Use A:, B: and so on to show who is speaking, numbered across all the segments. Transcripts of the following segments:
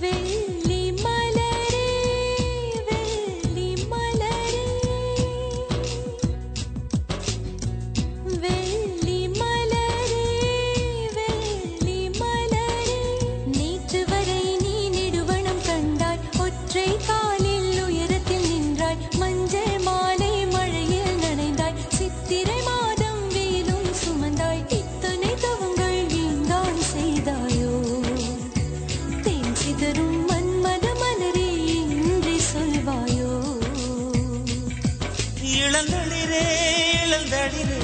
A: வெள்ளி மலரே வெள்ளி மலரே வெள்ளி மலரே வெள்ளி மலரே நேற்று வரை நீ நெடுவனம் கண்டாய் ஒற்றை காலில் உயரத்தில் நின்றாய் மஞ்சள் மாலை மழையில் நனைந்தாய் சித்திரை மாதம் வெயிலும் சுமந்தாய் இத்தனை தவங்கள் நீந்தான் செய்தாயோ தேன் சிதறும் மன்மத மலரே இன்றி சொல்வாயோ
B: இளந்தளிரே இளந்தளிரே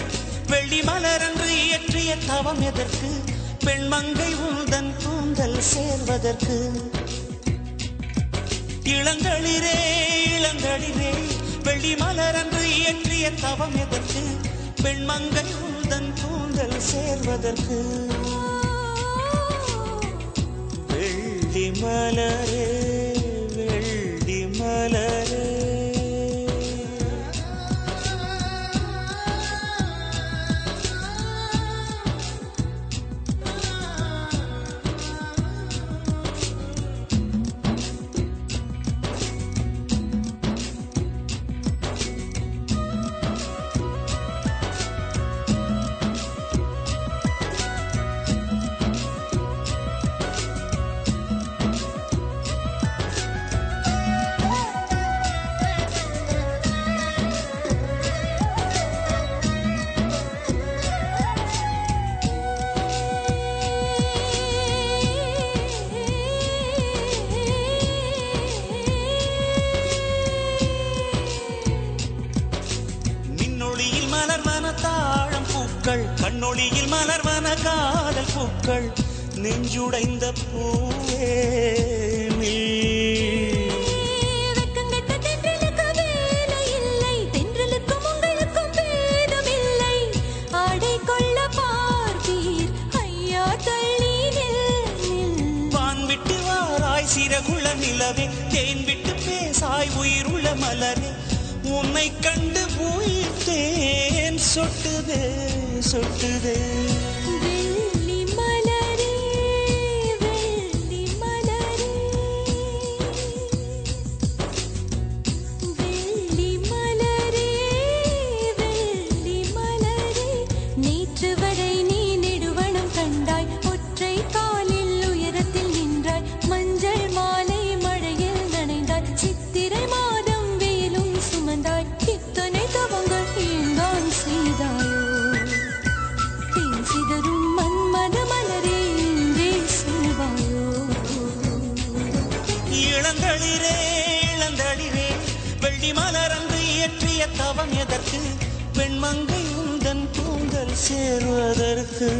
B: வெள்ளி மலரன்று இயற்றிய தவம் எதற்கு பெண்மங்கை உந்தன் கூந்தல் சேர்வதற்கு இளந்தளிரே இளந்தளிரே வெள்ளி மலரன்று இயற்றிய தவம் எதற்கு பெண்மங்கை உந்தன் கூந்தல் சேர்வதற்கு வெள்ளி மலரே வெள்ளி மலரே தாழம் பூக்கள் கண்ணொளியில் மலர்வன காதல் பூக்கள் நெஞ்சுடைந்த பூவே வான்விட்டு வாராய் சிறகுள்ள நிலவே தேன் விட்டு பேசாய் உயிருள்ள மலரே உன்னை கண்டு உயிர் தேன் சொட்டுதே சொட்டுதே
A: வெள்ளி மலரே வெள்ளி மலரே வெள்ளி மலரே வெள்ளி மலரே நேற்று வரை நீ நெடுவனம் கண்டாய் ஒற்றை காலில் உயரத்தில் நின்றாய் மஞ்சள் மாலை மழையில் நனைந்தாய் சித்திரை மாதம் வெயிலும் சுமந்தாய் இத்தனை தவங்கள் ஏந்தான் செய்தாயோ தேன் சிதறும் மன்மத மலரே இன்றே சொல்வாயோ
B: இளந்தளிரே இளந்தளிரே வெள்ளி மலரன்று இயற்றிய தவம் எதற்கு பெண்மங்கை உந்தன் கூந்தல் சேருவதற்கு